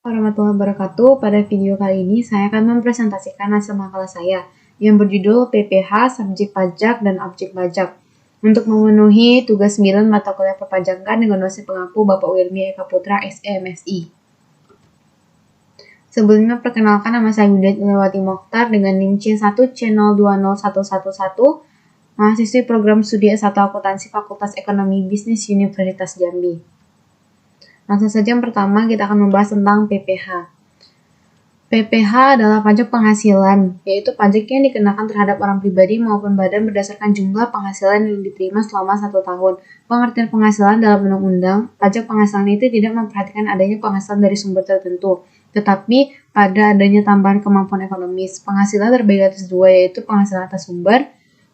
Warahmatullahi wabarakatuh. Pada video kali ini saya akan mempresentasikan hasil makalah saya yang berjudul PPH, Subjek Pajak dan Objek Pajak untuk memenuhi tugas 9 mata kuliah perpajakan dengan dosen pengampu Bapak Wirmi Eka Putra, SE, MSI. Sebelumnya perkenalkan, nama saya Yudet Melewati Mokhtar dengan NIM C1C020111, mahasiswi program studi S1 Akuntansi Fakultas Ekonomi Bisnis Universitas Jambi. Langsung saja yang pertama kita akan membahas tentang PPH. PPH adalah pajak penghasilan, yaitu pajak yang dikenakan terhadap orang pribadi maupun badan berdasarkan jumlah penghasilan yang diterima selama 1 tahun. Pengertian penghasilan dalam undang-undang, pajak penghasilan itu tidak memperhatikan adanya penghasilan dari sumber tertentu, tetapi pada adanya tambahan kemampuan ekonomis. Penghasilan terbagi atas dua, yaitu penghasilan atas sumber.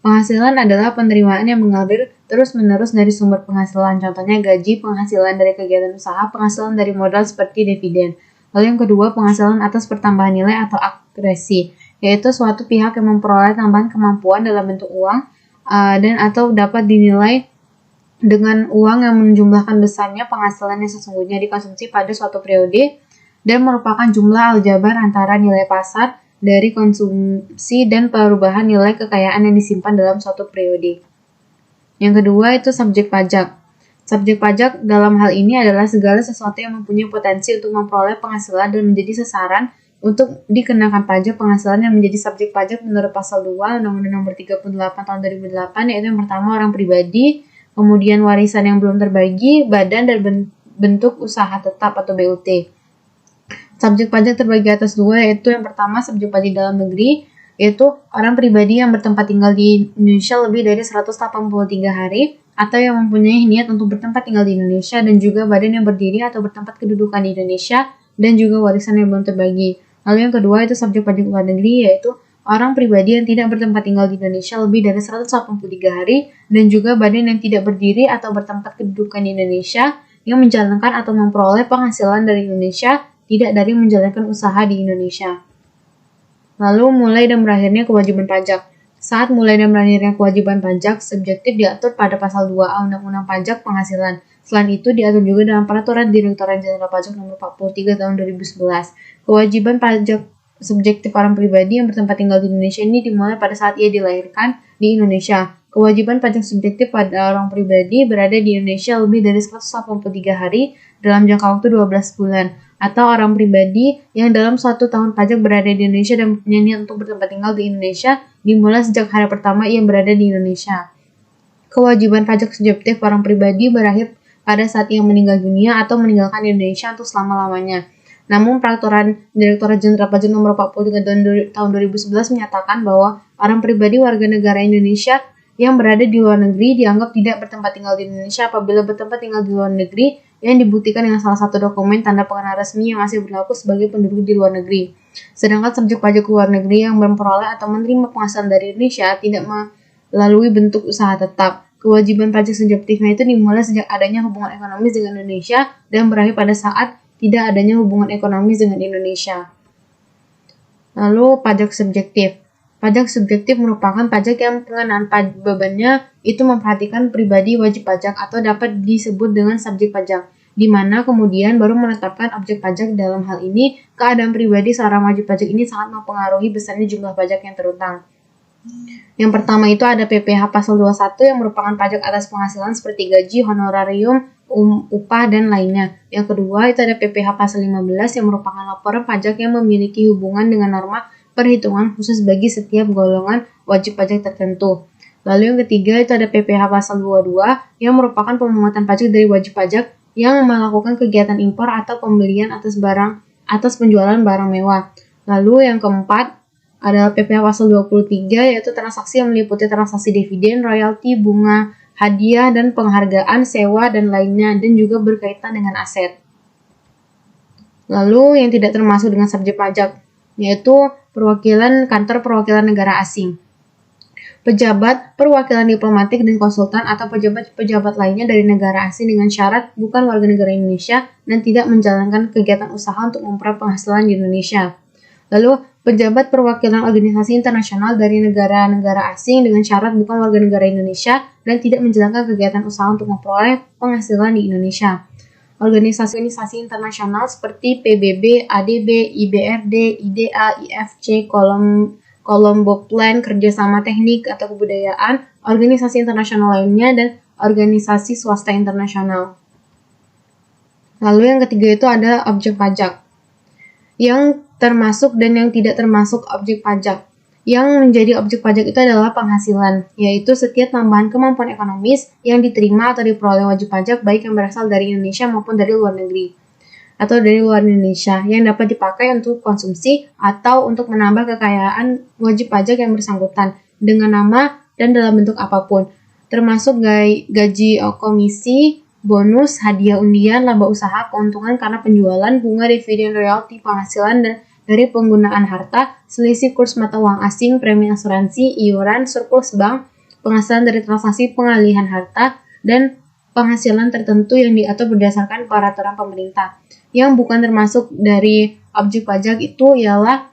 Penghasilan adalah penerimaan yang mengalir terus-menerus dari sumber penghasilan, contohnya gaji, penghasilan dari kegiatan usaha, penghasilan dari modal seperti dividen. Lalu yang kedua, penghasilan atas pertambahan nilai atau akresi, yaitu suatu pihak yang memperoleh tambahan kemampuan dalam bentuk uang dan atau dapat dinilai dengan uang yang menjumlahkan besarnya penghasilan yang sesungguhnya dikonsumsi pada suatu periode dan merupakan jumlah aljabar antara nilai pasar dari konsumsi dan perubahan nilai kekayaan yang disimpan dalam suatu periode. Yang kedua itu subjek pajak. Subjek pajak dalam hal ini adalah segala sesuatu yang mempunyai potensi untuk memperoleh penghasilan dan menjadi sasaran untuk dikenakan pajak penghasilan yang menjadi subjek pajak menurut pasal 2 Undang-Undang Nomor 38 Tahun 2008, yaitu yang pertama orang pribadi, kemudian warisan yang belum terbagi, badan dan bentuk usaha tetap atau BUT. Subjek pajak terbagi atas dua, yaitu yang pertama subjek pajak dalam negeri, yaitu orang pribadi yang bertempat tinggal di Indonesia lebih dari 183 hari atau yang mempunyai niat untuk bertempat tinggal di Indonesia, dan juga badan yang berdiri atau bertempat kedudukan di Indonesia dan juga warisan yang belum terbagi. Lalu yang kedua itu subjek pajak luar negeri, yaitu orang pribadi yang tidak bertempat tinggal di Indonesia lebih dari 183 hari dan juga badan yang tidak berdiri atau bertempat kedudukan di Indonesia yang menjalankan atau memperoleh penghasilan dari Indonesia, tidak dari menjalankan usaha di Indonesia. Lalu mulai dan berakhirnya kewajiban pajak. Saat mulai dan berakhirnya kewajiban pajak, subjektif diatur pada pasal 2A Undang-Undang Pajak Penghasilan. Selain itu diatur juga dalam Peraturan Direktorat Jenderal Pajak Nomor 43 Tahun 2011. Kewajiban pajak subjektif orang pribadi yang bertempat tinggal di Indonesia ini dimulai pada saat ia dilahirkan di Indonesia. Kewajiban pajak subjektif pada orang pribadi berada di Indonesia lebih dari 183 hari dalam jangka waktu 12 bulan. Atau orang pribadi yang dalam suatu tahun pajak berada di Indonesia dan punya niat untuk bertempat tinggal di Indonesia dimulai sejak hari pertama ia berada di Indonesia. Kewajiban pajak subjektif orang pribadi berakhir pada saat ia meninggal dunia atau meninggalkan Indonesia untuk selama-lamanya. Namun Peraturan Direktorat Jenderal Pajak Nomor 43 Tahun 2011 menyatakan bahwa orang pribadi warga negara Indonesia yang berada di luar negeri dianggap tidak bertempat tinggal di Indonesia apabila bertempat tinggal di luar negeri yang dibuktikan dengan salah satu dokumen tanda pengenal resmi yang masih berlaku sebagai penduduk di luar negeri. Sedangkan subjek pajak luar negeri yang memperoleh atau menerima penghasilan dari Indonesia tidak melalui bentuk usaha tetap. Kewajiban pajak subjektifnya itu dimulai sejak adanya hubungan ekonomis dengan Indonesia dan berakhir pada saat tidak adanya hubungan ekonomis dengan Indonesia. Lalu pajak subjektif. Pajak subjektif merupakan pajak yang pengenaan bebannya itu memperhatikan pribadi wajib pajak atau dapat disebut dengan subjek pajak, di mana kemudian baru menetapkan objek pajak. Dalam hal ini, keadaan pribadi seorang wajib pajak ini sangat mempengaruhi besarnya jumlah pajak yang terutang. Yang pertama itu ada PPH pasal 21 yang merupakan pajak atas penghasilan seperti gaji, honorarium, upah, dan lainnya. Yang kedua itu ada PPH pasal 15 yang merupakan laporan pajak yang memiliki hubungan dengan norma perhitungan khusus bagi setiap golongan wajib pajak tertentu. Lalu yang ketiga itu ada PPH pasal 22 yang merupakan pemungutan pajak dari wajib pajak yang melakukan kegiatan impor atau pembelian atas penjualan barang mewah. Lalu yang keempat adalah PPH pasal 23 yaitu transaksi yang meliputi transaksi dividen, royalti, bunga, hadiah, dan penghargaan, sewa, dan lainnya, dan juga berkaitan dengan aset. Lalu yang tidak termasuk dengan subjek pajak yaitu kantor perwakilan negara asing, pejabat perwakilan diplomatik dan konsultan atau pejabat-pejabat lainnya dari negara asing dengan syarat bukan warga negara Indonesia dan tidak menjalankan kegiatan usaha untuk memperoleh penghasilan di Indonesia. Lalu pejabat perwakilan organisasi internasional dari negara-negara asing dengan syarat bukan warga negara Indonesia dan tidak menjalankan kegiatan usaha untuk memperoleh penghasilan di Indonesia. organisasi internasional seperti PBB, ADB, IBRD, IDA, IFC, Colombo Plan, kerjasama teknik atau kebudayaan, organisasi internasional lainnya, dan organisasi swasta internasional. Lalu yang ketiga itu ada objek pajak, yang termasuk dan yang tidak termasuk objek pajak. Yang menjadi objek pajak itu adalah penghasilan, yaitu setiap tambahan kemampuan ekonomis yang diterima atau diperoleh wajib pajak baik yang berasal dari Indonesia maupun dari luar negeri atau dari luar Indonesia yang dapat dipakai untuk konsumsi atau untuk menambah kekayaan wajib pajak yang bersangkutan dengan nama dan dalam bentuk apapun, termasuk gaji komisi, bonus, hadiah undian, laba usaha, keuntungan karena penjualan, bunga, dividen, royalti, penghasilan dan dari penggunaan harta, selisih kurs mata uang asing, premi asuransi, iuran, surplus bank, penghasilan dari transaksi pengalihan harta, dan penghasilan tertentu yang diatur berdasarkan peraturan pemerintah. Yang bukan termasuk dari objek pajak itu ialah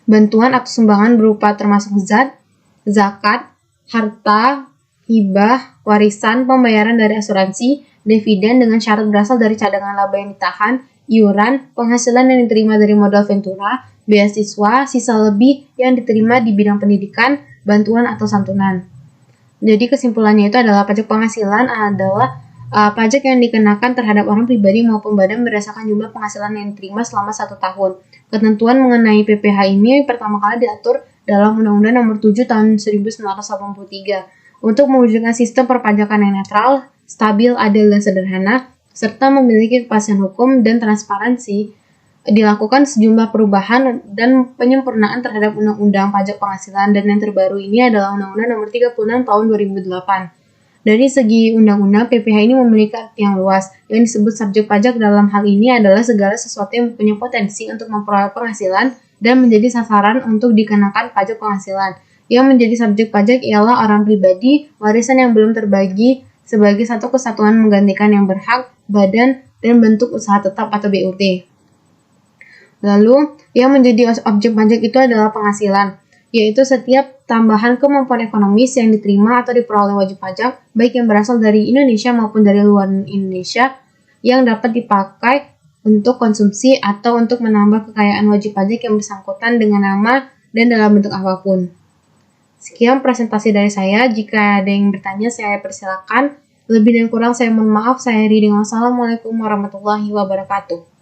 bantuan atau sumbangan berupa termasuk zat, zakat, harta, hibah, warisan, pembayaran dari asuransi, dividen dengan syarat berasal dari cadangan laba yang ditahan, iuran, penghasilan yang diterima dari modal ventura, beasiswa, sisa lebih yang diterima di bidang pendidikan, bantuan atau santunan. Jadi kesimpulannya itu adalah pajak penghasilan adalah pajak yang dikenakan terhadap orang pribadi maupun badan berdasarkan jumlah penghasilan yang diterima selama 1 tahun. Ketentuan mengenai PPh ini pertama kali diatur dalam Undang-Undang Nomor 7 Tahun 1983 untuk mewujudkan sistem perpajakan yang netral, stabil, adil, dan sederhana, serta memiliki kepastian hukum dan transparansi. Dilakukan sejumlah perubahan dan penyempurnaan terhadap Undang-Undang Pajak Penghasilan, dan yang terbaru ini adalah Undang-Undang Nomor 36 Tahun 2008. Dari segi undang-undang, PPh ini memiliki arti yang luas. Yang disebut subjek pajak dalam hal ini adalah segala sesuatu yang punya potensi untuk memperoleh penghasilan dan menjadi sasaran untuk dikenakan pajak penghasilan. Yang menjadi subjek pajak ialah orang pribadi, warisan yang belum terbagi sebagai satu kesatuan menggantikan yang berhak, badan, dan bentuk usaha tetap atau BUT. Lalu, yang menjadi objek pajak itu adalah penghasilan, yaitu setiap tambahan kemampuan ekonomis yang diterima atau diperoleh wajib pajak, baik yang berasal dari Indonesia maupun dari luar Indonesia, yang dapat dipakai untuk konsumsi atau untuk menambah kekayaan wajib pajak yang bersangkutan dengan nama dan dalam bentuk apapun. Sekian presentasi dari saya. Jika ada yang bertanya, saya persilakan. Lebih dan kurang saya mohon maaf. Saya Riding. Wassalamualaikum warahmatullahi wabarakatuh.